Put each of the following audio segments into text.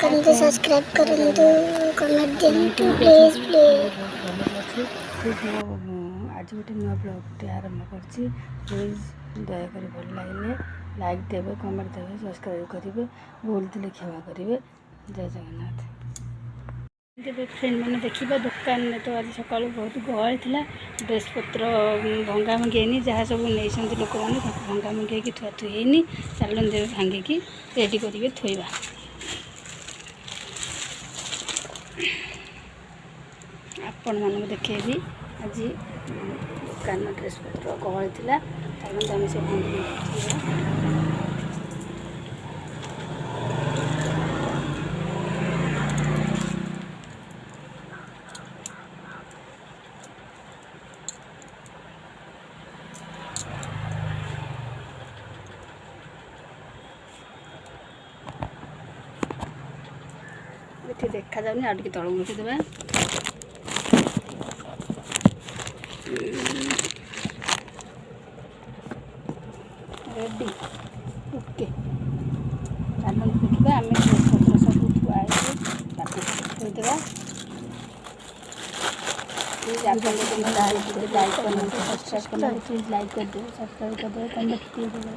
करंतु सब्सक्राइब करंतु comment दिंतु please please भलରେ ଅଛି। ପ୍ଲିଜ୍ ମୋ ଆଜି ଗୋଟେ ନୂଆ ବ୍ଲଗ୍ଟେ ଆରମ୍ଭ କରିଛି। ପ୍ଲିଜ୍ ଦୟାକରି ଭଲ ଲାଗିଲେ ଲାଇକ୍ ଦେବେ, କମେଣ୍ଟ ଦେବେ, ସବସ୍କ୍ରାଇବ୍ କରିବେ, ଭୁଲ ଥିଲେ କ୍ଷମା କରିବେ। ଜୟ ଜଗନ୍ନାଥ। ତେବେ ଫ୍ରେଣ୍ଡମାନେ ଦେଖିବା ଦୋକାନରେ ତ ଆଜି ସକାଳୁ ବହୁତ ଗହଳି ଥିଲା। ଡ୍ରେସ୍ପତ୍ର ଭଙ୍ଗାଭଙ୍ଗି ହେଇନି, ଯାହା ସବୁ ନେଇଛନ୍ତି ଲୋକମାନେ ତାକୁ ଭଙ୍ଗାଭଙ୍ଗି ହେଇକି ଥୁଆଥୁଇ ହେଇନି। ଚାଲନ୍ତୁ ଏବେ ଭାଙ୍ଗିକି ରେଡ଼ି କରିକି ଥୋଇବା। ଆପଣମାନଙ୍କୁ ଦେଖେଇବି ଆଜି ଦୋକାନ ଡ୍ରେସ୍ପତ୍ର ଗହଳି ଥିଲା। ଚାଲନ୍ତୁ ଆମେ ସେ ଭାଙ୍ଗି ଥୋଇବା। ଏଠି ଦେଖାଯାଉନି, ଆଉ ଟିକେ ତଳକୁ ଉଠିଦେବା। Ready okay. ଚାଲନ୍ତୁ ଦେଖିବା ଆମେ ଡ୍ରେସ୍ପତ୍ର ସବୁ ଥୁଆ ହେଇଛି ତାକୁ ଥୋଇଦେବା। ପ୍ଲିଜ୍ ଆପଣ ଯଦି ମୋ ଲାଇକ୍ କରନ୍ତୁ, ସବସ୍କ୍ରାଇବ୍ କରନ୍ତୁ, ପ୍ଲିଜ୍ ଲାଇକ୍ କରିଦେବେ, ସବସ୍କ୍ରାଇବ୍ କରିଦେବେ, କମେଣ୍ଟ ଦେଇଦେବେ।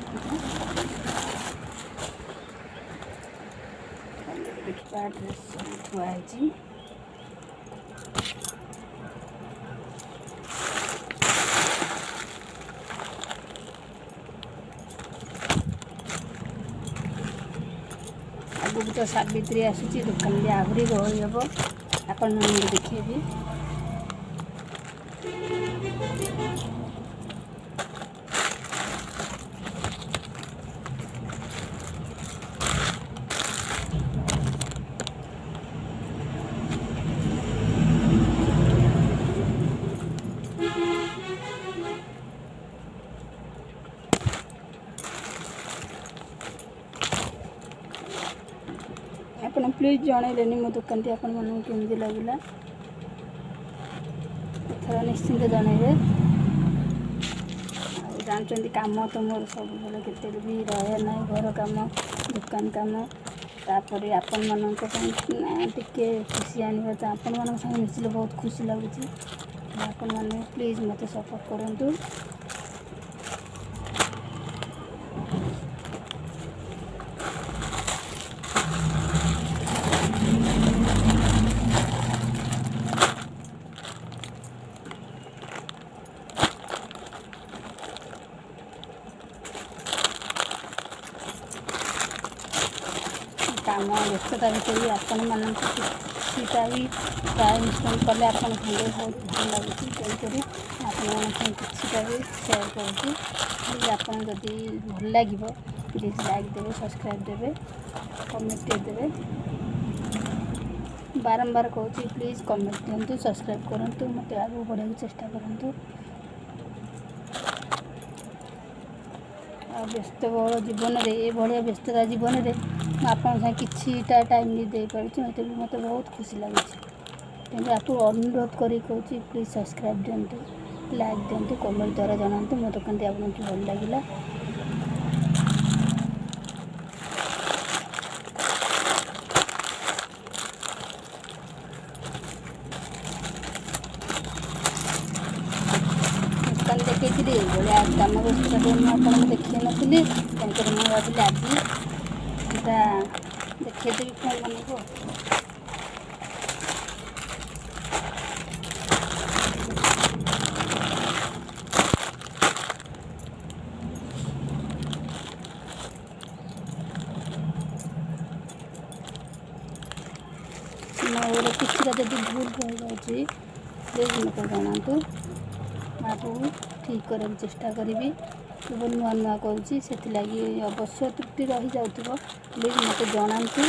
ଦେଖିବା ଡ୍ରେସ୍ ସବୁ ଥୁଆ ହେଇଛି। ଆଗକୁ ତ ସାବିତ୍ରୀ ଆସୁଛି, ଦୋକାନରେ ଆହୁରି ଗହଳି ହେବ। ଆପଣମାନଙ୍କୁ ଦେଖେଇବି। ଆପଣ ପ୍ଲିଜ୍ ଜଣେଇଲେନି ମୋ ଦୋକାନଟି ଆପଣମାନଙ୍କୁ କେମିତି ଲାଗିଲା। ଏଥର ନିଶ୍ଚିନ୍ତ ଜଣେଇବେ। ଆଉ ଜାଣିଛନ୍ତି କାମ ତ ମୋର ସବୁବେଳେ କେତେ ବି ରହେ ନାହିଁ, ଘର କାମ, ଦୋକାନ କାମ, ତାପରେ ଆପଣମାନଙ୍କ ପାଇଁ ଟିକେ ଖୁସି ଆଣିବା। ତ ଆପଣମାନଙ୍କ ସାଙ୍ଗେ ମିଶିଲେ ବହୁତ ଖୁସି ଲାଗୁଛି। ଆପଣମାନେ ପ୍ଲିଜ୍ ମୋତେ ସପୋର୍ଟ କରନ୍ତୁ। କାମ ବ୍ୟସ୍ତତା ଭିତରେ ବି ଆପଣମାନଙ୍କୁ କିଛିଟା ବି ଟାଇମ୍ ସ୍ପେଣ୍ଡ କଲେ ଆପଣ ସାଙ୍ଗେ ବହୁତ ଭଲ ଲାଗୁଛି। ତେଣୁକରି ଆପଣମାନଙ୍କ ସାଙ୍ଗେ କିଛିଟା ବି ସେୟାର କରୁଛି। ପ୍ଲିଜ୍ ଆପଣ ଯଦି ଭଲ ଲାଗିବ ପ୍ଲିଜ୍ ଲାଇକ୍ ଦେବେ, ସବସ୍କ୍ରାଇବ୍ ଦେବେ, କମେଣ୍ଟ ଦେବେ। ବାରମ୍ବାର କହୁଛି ପ୍ଲିଜ୍ କମେଣ୍ଟ ଦିଅନ୍ତୁ, ସବସ୍କ୍ରାଇବ୍ କରନ୍ତୁ, ମୋତେ ଆଗକୁ ବଢ଼ିବାକୁ ଚେଷ୍ଟା କରନ୍ତୁ। ଆଉ ବ୍ୟସ୍ତବହୁଳ ଜୀବନରେ, ଏଭଳିଆ ବ୍ୟସ୍ତତା ଜୀବନରେ ମୁଁ ଆପଣଙ୍କ ସାଙ୍ଗେ କିଛିଟା ଟାଇମ୍ ବି ଦେଇପାରୁଛି, ମୋତେ ବି ମୋତେ ବହୁତ ଖୁସି ଲାଗୁଛି। ତେଣୁ ଆପଣ ଅନୁରୋଧ କରି କହୁଛି ପ୍ଲିଜ୍ ସବସ୍କ୍ରାଇବ୍ ଦିଅନ୍ତୁ, ଲାଇକ୍ ଦିଅନ୍ତୁ, କମେଣ୍ଟ ଦ୍ୱାରା ଜଣାନ୍ତୁ ମୋ ଦୋକାନଟି ଆପଣଙ୍କୁ ଭଲ ଲାଗିଲା। ଦୋକାନ ଦେଖେଇଥିଲି, ଏଇଭଳିଆ କାମ ବ୍ୟସ୍ତତା ମୁଁ ଆପଣଙ୍କୁ ଦେଖେଇ ନଥିଲି। ତେଣୁକରି ମୁଁ ଭାବିଲି ଆଜି ଏଇଟା ଦେଖେଇଦେବି ଫୋନ୍ମାନଙ୍କୁ। ମୋର କିଛିଟା ଯଦି ଭୁଲ ରହିଯାଉଛି ପ୍ଲିଜ୍ ମୋତେ ଜଣାନ୍ତୁ। ଆଗକୁ ଠିକ୍ କରିବାକୁ ଚେଷ୍ଟା କରିବି। ସବୁ ନୂଆ ନୂଆ କରୁଛି, ସେଥିଲାଗି ଅବଶ୍ୟ ତ୍ରୁଟି ରହିଯାଉଥିବ। ପ୍ଲିଜ୍ ମୋତେ ଜଣାନ୍ତୁ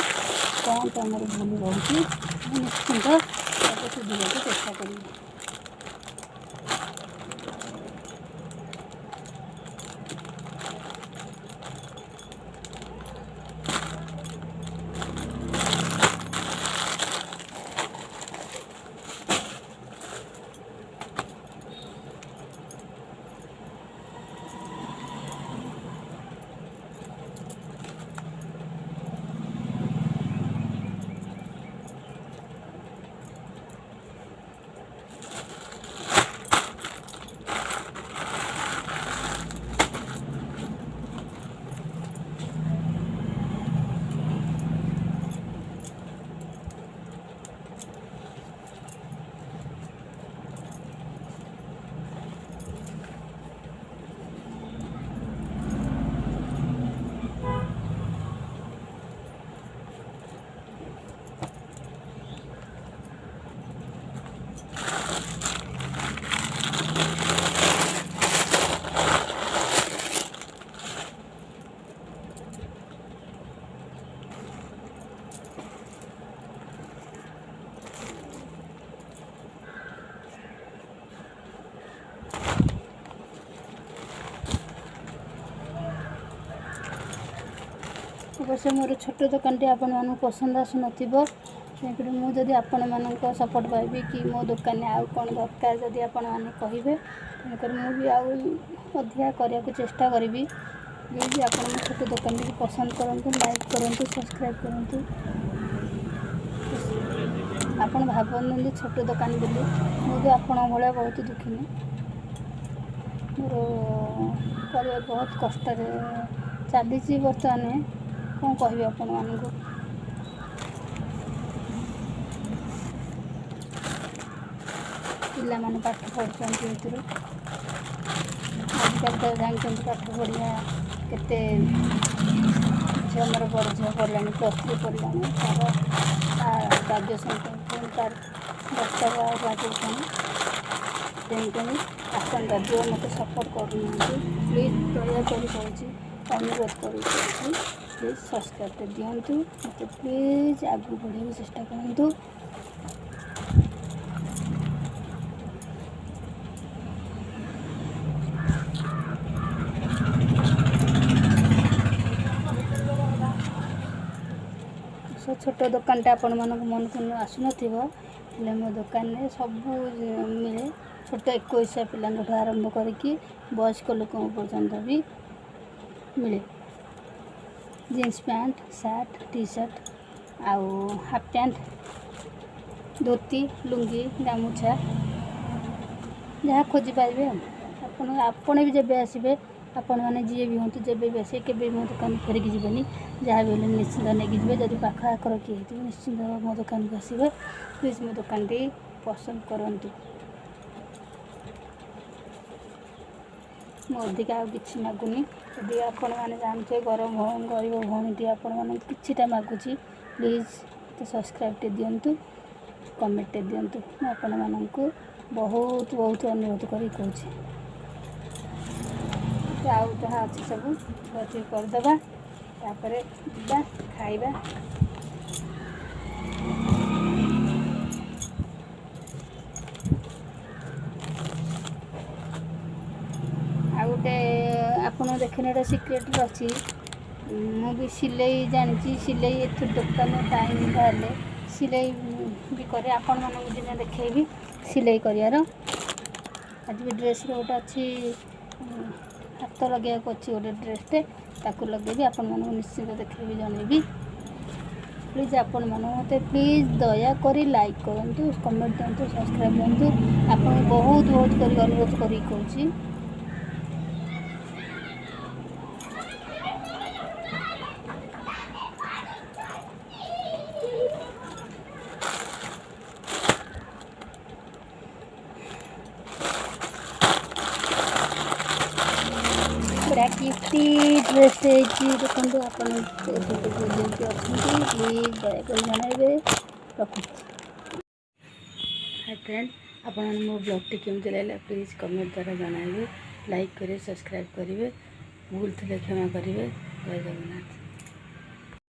କ'ଣ ତମର ଭୁଲ ରହୁଛି। ମୁଁ ନିଶ୍ଚିନ୍ତ ତାକୁ ସୁଧାରିବାକୁ ଚେଷ୍ଟା କରିବି। अवश्य मोर छोट दुकानटी आपण पसंद आसुनथिबो तेणुकरी मु जदि आपण मानक सपोर्ट पाइबी कि मो दुकान आउ कौन दरकार जदि आपण मैंने कहे तेणुकर मु भी आउ अधिका करने को चेष्टा करी प्लीज आपण मो छोट दुकान टी पसंद करूँ लाइक करूँ सब्सक्राइब करूँ। आपण भावुँ छोट दुकान बोली मुझे आपण भाया बहुत दुखी मोर परिवार बहुत कष्ट चली बर्तमान कौन कह आपण मानक पिला माने पाठ पढ़ुଛନ୍ତି एथुरु आजकल तो जानते पाठ पढ़िया केते झील मोर बड़ झील पढ़ला +3 पढ़ला तार ग्रेजुएशन तार डॉक्टर ग्रेजुएशन तेणुकरी आसंता जो मत सपोर्ट करना प्लीज दयाकोरी कहूँ अनुरोध करुँ प्लीज सब्सक्राइब दिंतु मत प्लीज आगू बढ़े चेष्टा करूँ। सो छोट दुकान आपण मानक मन को आसुनथिबो हेले मो दुकान में सब मिले छोट 21 पिलांठ आरंभ करके वयस्क लोक पर्यंत भी मिले jeans pant shirt T shirt आउ हाफ पैंट धोती लुंगी गामुछा जहाँ खोजी पाइबे आपण भी जब आसबे आपण मैंने जी भी हूँ जब भी आसे के मो दुकान फेरिकी जीवेनि जहाँ भी निश्चिंत नहीं जी जब पाख आखर किए हो निश्चिंत मो दुकान को आसबे प्लीज मो दुकान टी पसंद करूँ। मो अधिक आउ कि मागुनि यदि आपण मैंने जानते गरम गरीब भौणी आपण मैंने किटा मागुची प्लीज तो सब्सक्राइब टे दिंतु कमेंट टे दिंतु आपण मानक बहुत बहुत अनुरोध करी कहूँ आउ जहाँ अच्छी सब गति करदे तापर जा खाइबा आ गोटे आपड़ देखने सिक्रेट अच्छी मु भी सिलाई जानी सिलाई एथु दुकान टाइम बाहर सिलाई भी करे आपण मानक दिन देखेबी सिलाई करार आज भी ड्रेस गोटे अच्छी हाथ लगे अच्छी गोटे ड्रेसटे ताकू लगे आपण मानक निश्चित देखेबी जनइबी प्लीज आपण मान मत प्लीज दया करी लाइक करूँ कमेंट दिंतु सब्सक्राइब दिंतु आपन बहुत बहुत कर अनुरोध करी कहूँ। बड़ा किफ्टी ड्रेस देखो आप प्लीज दयाकोरी जनइबे रखुँ। हाय फ्रेंड आपण मो ब्लॉग टी केमती लगे प्लीज कमेंट द्वारा जनइबे लाइक करेंगे सब्सक्राइब करेंगे भूल थे क्षमा करेंगे। जय जगन्नाथ।